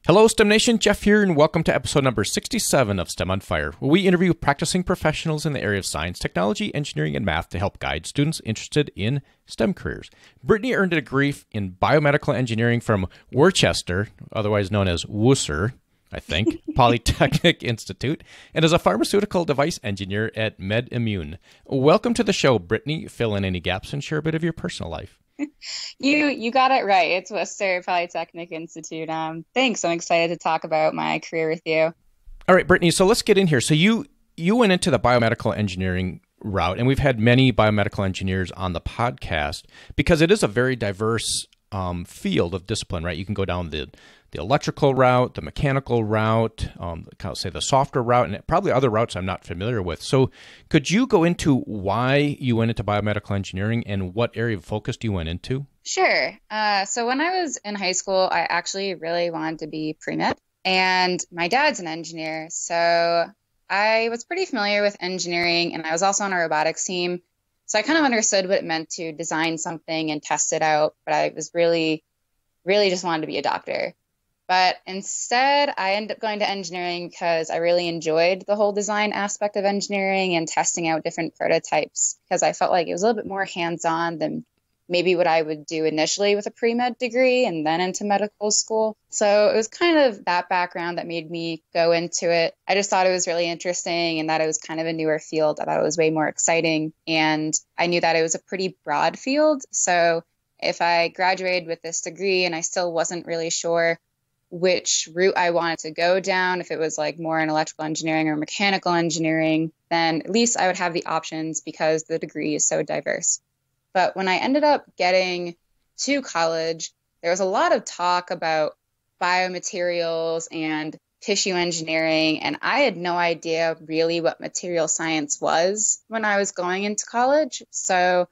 Hello, STEM Nation. Jeff here, and welcome to episode number 67 of STEM on Fire, where we interview practicing professionals in the area of science, technology, engineering, and math to help guide students interested in STEM careers. Brittany earned a degree in biomedical engineering from Worcester, otherwise known as Worcester, I think, Polytechnic Institute, and is a pharmaceutical device engineer at MedImmune. Welcome to the show, Brittany. Fill in any gaps and share a bit of your personal life. You got it right. It's Worcester Polytechnic Institute. Thanks. I'm excited to talk about my career with you. All right, Brittany. So let's get in here. So you went into the biomedical engineering route, and we've had many biomedical engineers on the podcast because it is a very diverse field of discipline, right? You can go down the electrical route, the mechanical route, say the software route, and probably other routes I'm not familiar with. So could you go into why you went into biomedical engineering and what area of focus you went into? Sure. So when I was in high school, I actually really wanted to be pre-med, and my dad's an engineer. So I was pretty familiar with engineering, and I was also on a robotics team. So I kind of understood what it meant to design something and test it out, but I was really just wanted to be a doctor. But instead, I ended up going to engineering because I really enjoyed the whole design aspect of engineering and testing out different prototypes, because I felt like it was a little bit more hands-on than maybe what I would do initially with a pre-med degree and then into medical school. So it was kind of that background that made me go into it. I just thought it was really interesting and that it was kind of a newer field. I thought it was way more exciting. And I knew that it was a pretty broad field. So if I graduated with this degree and I still wasn't really sure which route I wanted to go down, if it was like more in electrical engineering or mechanical engineering, then at least I would have the options because the degree is so diverse. But when I ended up getting to college, there was a lot of talk about biomaterials and tissue engineering, and I had no idea really what material science was when I was going into college. So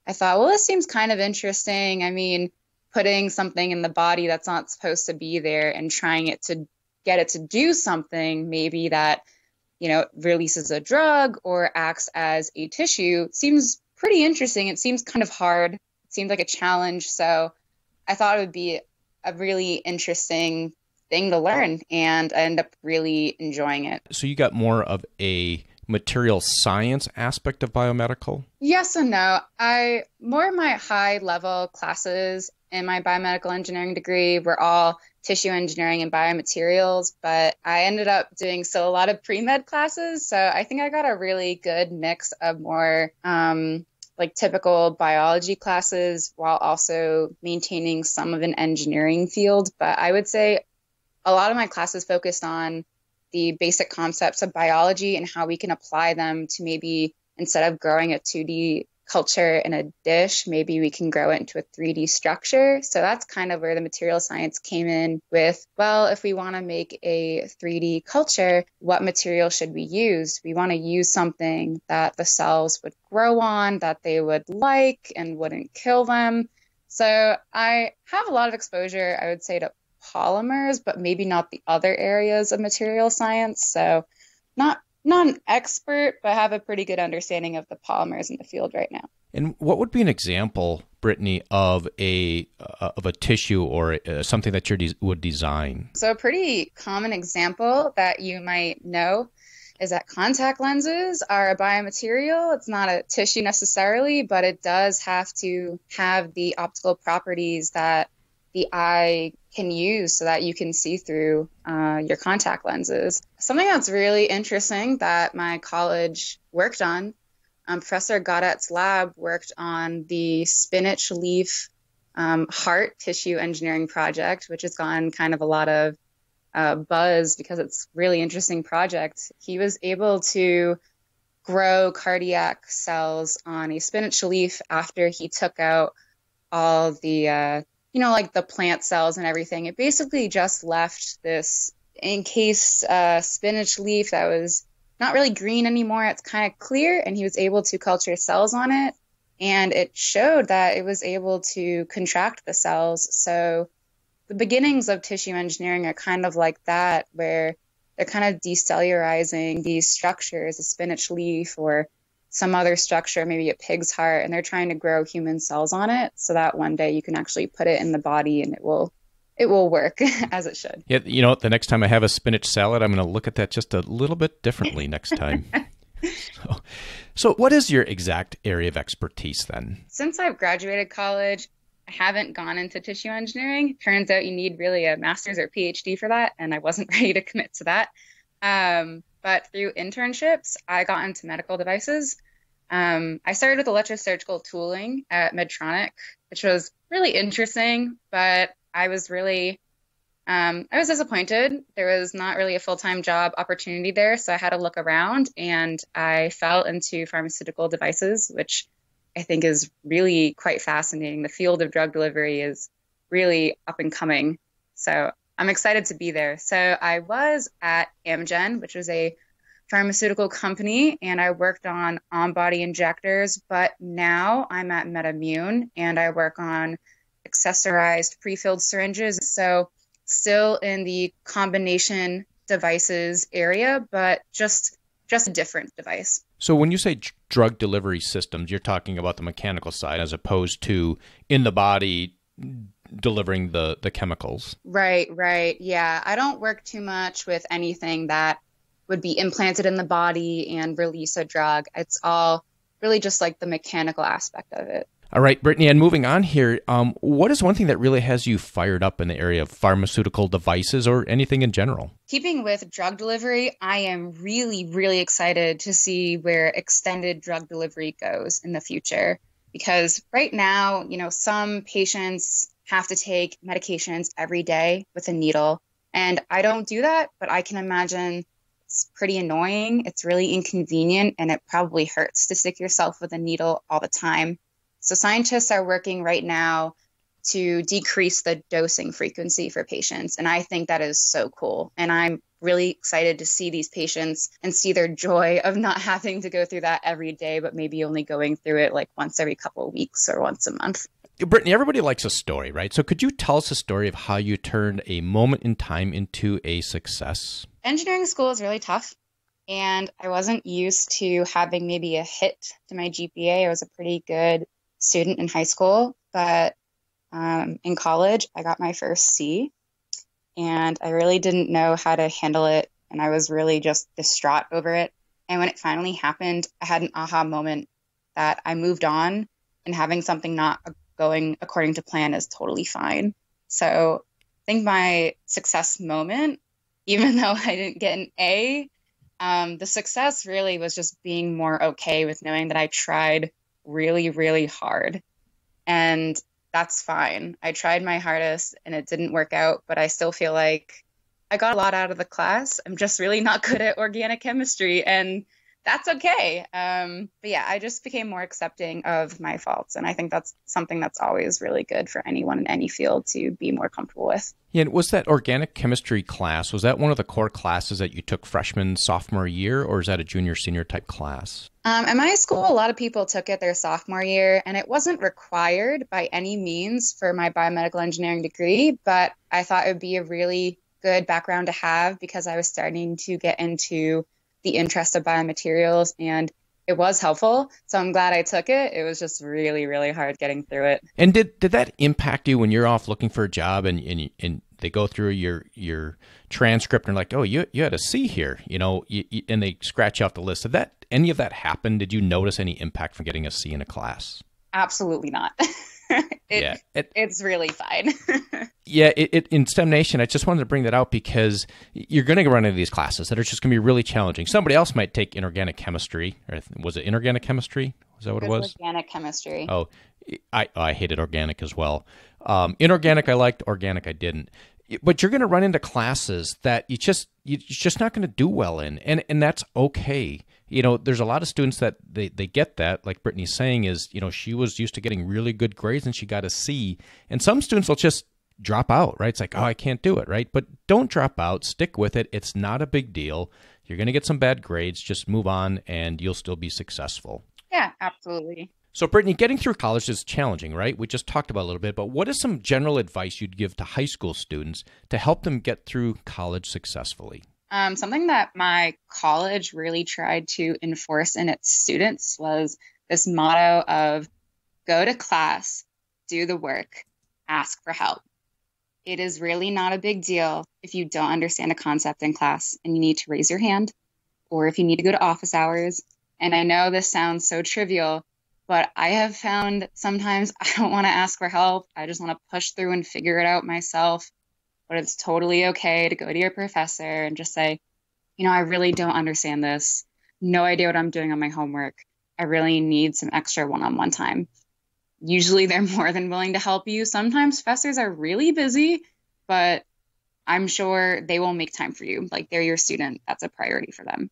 I thought, well, this seems kind of interesting. I mean, putting something in the body that's not supposed to be there and trying it to get it to do something, maybe that, releases a drug or acts as a tissue, seems pretty interesting. It seems kind of hard. It seemed like a challenge. So I thought it would be a really interesting thing to learn, and I ended up really enjoying it. So you got more of a material science aspect of biomedical? Yes and no. More of my high level classes in my biomedical engineering degree were all tissue engineering and biomaterials, but I ended up doing still a lot of pre-med classes. So I think I got a really good mix of more like typical biology classes while also maintaining some of an engineering field. But I would say a lot of my classes focused on the basic concepts of biology and how we can apply them to maybe, instead of growing a 2D culture in a dish, maybe we can grow it into a 3D structure. So that's kind of where the material science came in with, well, if we want to make a 3D culture, what material should we use? We want to use something that the cells would grow on, that they would like and wouldn't kill them. So I have a lot of exposure, I would say, to polymers, but maybe not the other areas of material science. So not an expert, but have a pretty good understanding of the polymers in the field right now. And what would be an example, Brittany, of a tissue or something that you would design? So a pretty common example that you might know is that contact lenses are a biomaterial. It's not a tissue necessarily, but it does have to have the optical properties that the eye can use so that you can see through your contact lenses. Something that's really interesting that my college worked on, Professor Gaudet's lab worked on the spinach leaf heart tissue engineering project, which has gotten kind of a lot of buzz because it's a really interesting project. He was able to grow cardiac cells on a spinach leaf after he took out all the like the plant cells and everything. It basically just left this encased spinach leaf that was not really green anymore. It's kind of clear, and he was able to culture cells on it. And it showed that it was able to contract the cells. So the beginnings of tissue engineering are kind of like that, where they're kind of decellurizing these structures, a spinach leaf or some other structure, maybe a pig's heart, and they're trying to grow human cells on it so that one day you can actually put it in the body and it will it will work as it should. Yeah, you know what? The next time I have a spinach salad, I'm going to look at that just a little bit differently next time. So what is your exact area of expertise then? Since I've graduated college, I haven't gone into tissue engineering. Turns out you need really a master's or PhD for that, and I wasn't ready to commit to that. But through internships, I got into medical devices. I started with electrosurgical tooling at Medtronic, which was really interesting, but I was disappointed. There was not really a full-time job opportunity there, so I had to look around, and I fell into pharmaceutical devices, which I think is really quite fascinating. The field of drug delivery is really up and coming, so I'm excited to be there. So I was at Amgen, which was a pharmaceutical company, and I worked on body injectors, but now I'm at MedImmune, and I work on accessorized pre-filled syringes. So still in the combination devices area, but just a different device. So when you say drug delivery systems, you're talking about the mechanical side as opposed to in the body delivering the chemicals. Right. Yeah. I don't work too much with anything that would be implanted in the body and release a drug. It's all really just like the mechanical aspect of it. All right, Brittany, and moving on here, what is one thing that really has you fired up in the area of pharmaceutical devices or anything in general? Keeping with drug delivery, I am really, really excited to see where extended drug delivery goes in the future. Because right now, some patients have to take medications every day with a needle. And I don't do that, but I can imagine it's pretty annoying. It's really inconvenient, and it probably hurts to stick yourself with a needle all the time. So scientists are working right now to decrease the dosing frequency for patients. And I think that is so cool. And I'm really excited to see these patients and see their joy of not having to go through that every day, but maybe only going through it like once every couple of weeks or once a month. Brittany, everybody likes a story, right? So could you tell us a story of how you turned a moment in time into a success? Engineering school is really tough. And I wasn't used to having maybe a hit to my GPA. I was a pretty good student in high school, but in college, I got my first C, and I really didn't know how to handle it, and I was really just distraught over it. And when it finally happened, I had an aha moment that I moved on, and having something not going according to plan is totally fine. So I think my success moment, even though I didn't get an A, the success really was just being more okay with knowing that I tried really, really hard. And that's fine. I tried my hardest and it didn't work out, but I still feel like I got a lot out of the class. I'm just really not good at organic chemistry, and that's okay. But yeah, I just became more accepting of my faults. And I think that's something that's always really good for anyone in any field to be more comfortable with. Yeah, and was that organic chemistry class, was that one of the core classes that you took freshman, sophomore year, or is that a junior, senior type class? At my school, a lot of people took it their sophomore year, and it wasn't required by any means for my biomedical engineering degree, but I thought it would be a really good background to have because I was starting to get into the interest of biomaterials, and it was helpful. So I'm glad I took it. It was just really, really hard getting through it. And did that impact you when you're off looking for a job and they go through your transcript and like, oh, you had a C here, and they scratch you off the list? Did any of that happen? Did you notice any impact from getting a C in a class? Absolutely not. It's really fine. Yeah, in STEM Nation, I just wanted to bring that out because you're going to run into these classes that are just going to be really challenging. Somebody else might take inorganic chemistry. Or was it inorganic chemistry? Was that what it was? Organic chemistry. Oh, I hated organic as well. Inorganic I liked, organic I didn't. But you're going to run into classes that you're just not going to do well in, and that's okay. There's a lot of students that they get that, like Brittany's saying, is, she was used to getting really good grades and she got a C. And some students will just drop out, right? It's like, oh, I can't do it, right? But don't drop out. Stick with it. It's not a big deal. You're going to get some bad grades. Just move on and you'll still be successful. Yeah, absolutely. So, Brittany, getting through college is challenging, right? We just talked about it a little bit, but what is some general advice you'd give to high school students to help them get through college successfully? Something that my college really tried to enforce in its students was this motto of go to class, do the work, ask for help. It is really not a big deal if you don't understand a concept in class and you need to raise your hand, or if you need to go to office hours. And I know this sounds so trivial, but I have found sometimes I don't want to ask for help. I just want to push through and figure it out myself. But it's totally okay to go to your professor and just say, I really don't understand this. No idea what I'm doing on my homework. I really need some extra one-on-one time. Usually they're more than willing to help you. Sometimes professors are really busy, but I'm sure they will make time for you. Like, they're your student. That's a priority for them.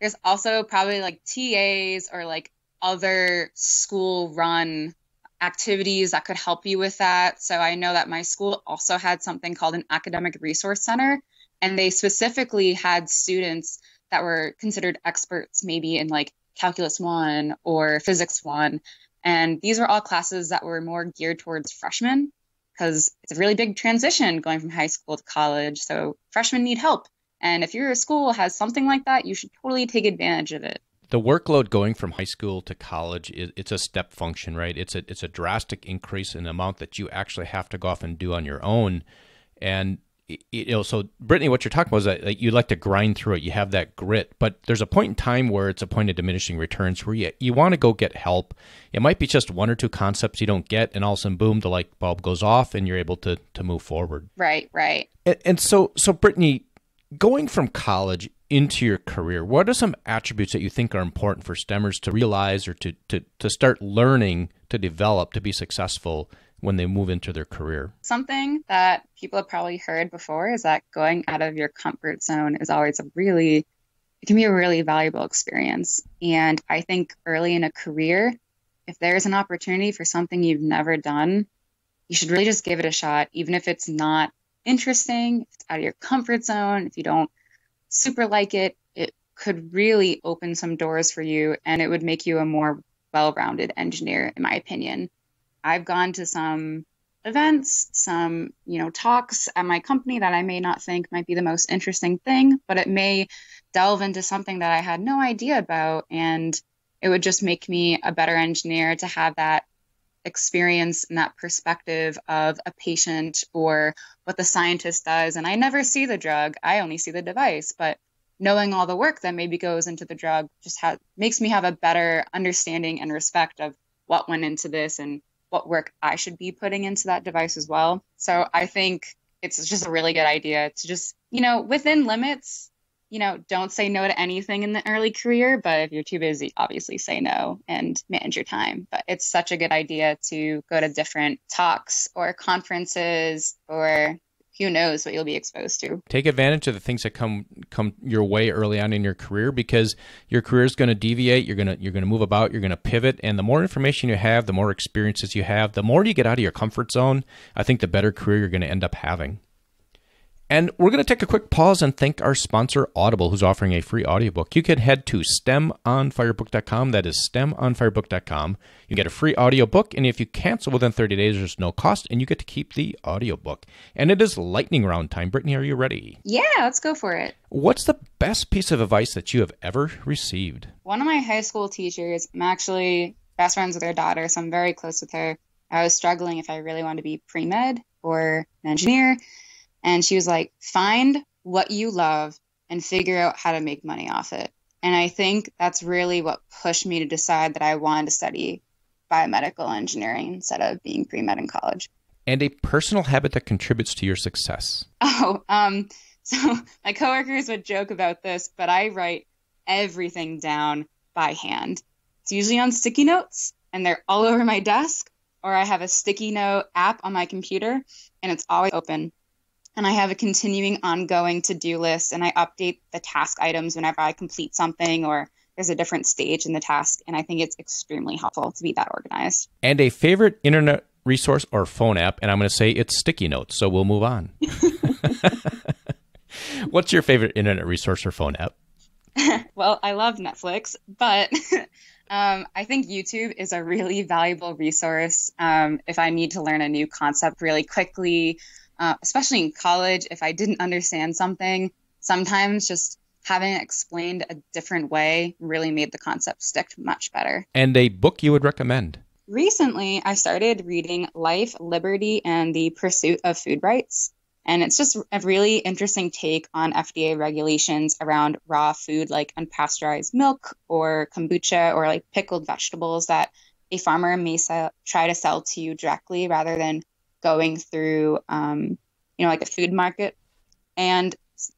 There's also probably like TAs or like other school run activities that could help you with that. So I know that my school also had something called an academic resource center, and they specifically had students that were considered experts maybe in like Calculus 1 or Physics 1. And these were all classes that were more geared towards freshmen, because it's a really big transition going from high school to college. So freshmen need help. And if your school has something like that, you should totally take advantage of it. The workload going from high school to college, it's a step function, right? It's a drastic increase in the amount that you actually have to go off and do on your own. And so Brittany, what you're talking about is that you like to grind through it. You have that grit, but there's a point in time where it's a point of diminishing returns where you want to go get help. It might be just one or two concepts you don't get, and all of a sudden, boom, the light bulb goes off, and you're able to move forward. Right. And so Brittany, going from college into your career, what are some attributes that you think are important for STEMers to realize or to start learning to develop to be successful when they move into their career? Something that people have probably heard before is that going out of your comfort zone is always it can be a really valuable experience. And I think early in a career, if there's an opportunity for something you've never done, you should really just give it a shot, even if it's not interesting, if it's out of your comfort zone, if you don't super like it, it could really open some doors for you, and it would make you a more well-rounded engineer, in my opinion. I've gone to some events, some, talks at my company that I may not think might be the most interesting thing, but it may delve into something that I had no idea about, and it would just make me a better engineer to have that experience and that perspective of a patient or what the scientist does. And I never see the drug, I only see the device, but knowing all the work that maybe goes into the drug just makes me have a better understanding and respect of what went into this and what work I should be putting into that device as well. So I think it's just a really good idea to just, within limits, don't say no to anything in the early career, but if you're too busy, obviously say no and manage your time. But it's such a good idea to go to different talks or conferences, or who knows what you'll be exposed to. Take advantage of the things that come your way early on in your career, because your career is going to deviate. You're going to move about. You're going to pivot, and the more information you have, the more experiences you have, the more you get out of your comfort zone, I think the better career you're going to end up having. And we're going to take a quick pause and thank our sponsor, Audible, who's offering a free audiobook. You can head to STEMonFirebook.com. That is STEMonFirebook.com. You get a free audiobook, and if you cancel within 30 days, there's no cost, and you get to keep the audiobook. And it is lightning round time. Brittany, are you ready? Yeah, let's go for it. What's the best piece of advice that you have ever received? One of my high school teachers, I'm actually best friends with her daughter, so I'm very close with her. I was struggling if I really wanted to be pre-med or an engineer. And she was like, find what you love and figure out how to make money off it. And I think that's really what pushed me to decide that I wanted to study biomedical engineering instead of being pre-med in college. And a personal habit that contributes to your success. So my coworkers would joke about this, but I write everything down by hand. It's usually on sticky notes, and they're all over my desk, or I have a sticky note app on my computer, and it's always open. And I have a continuing ongoing to-do list, and I update the task items whenever I complete something or there's a different stage in the task. And I think it's extremely helpful to be that organized. And a favorite internet resource or phone app, and I'm going to say it's sticky notes, so we'll move on. What's your favorite internet resource or phone app? Well, I love Netflix, but I think YouTube is a really valuable resource if I need to learn a new concept really quickly. Especially in college, if I didn't understand something, sometimes just having it explained a different way really made the concept stick much better. And a book you would recommend? Recently, I started reading Life, Liberty, and the Pursuit of Food Rights. And it's just a really interesting take on FDA regulations around raw food like unpasteurized milk or kombucha or like pickled vegetables that a farmer may try to sell to you directly rather than going through, like a food market. And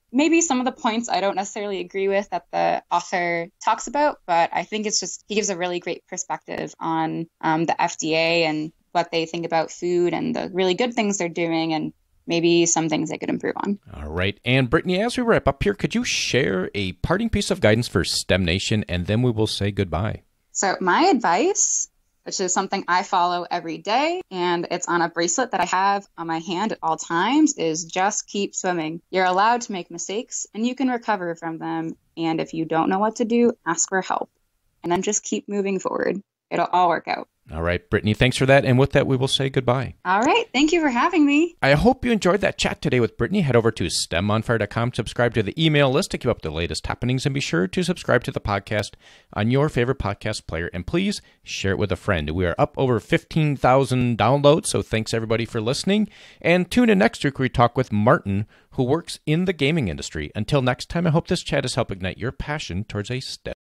maybe some of the points I don't necessarily agree with that the author talks about, but I think he gives a really great perspective on the FDA and what they think about food and the really good things they're doing and maybe some things they could improve on. All right. And Brittany, as we wrap up here, could you share a parting piece of guidance for STEM Nation, and then we will say goodbye? So my advice, which is something I follow every day, and it's on a bracelet that I have on my hand at all times, is just keep swimming. You're allowed to make mistakes, and you can recover from them. And if you don't know what to do, ask for help. And then just keep moving forward. It'll all work out. All right, Brittany, thanks for that. And with that, we will say goodbye. All right. Thank you for having me. I hope you enjoyed that chat today with Brittany. Head over to STEMonfire.com, subscribe to the email list to keep up with the latest happenings, and be sure to subscribe to the podcast on your favorite podcast player. And please share it with a friend. We are up over 15,000 downloads, so thanks everybody for listening. And tune in next week where we talk with Martin, who works in the gaming industry. Until next time, I hope this chat has helped ignite your passion towards a STEM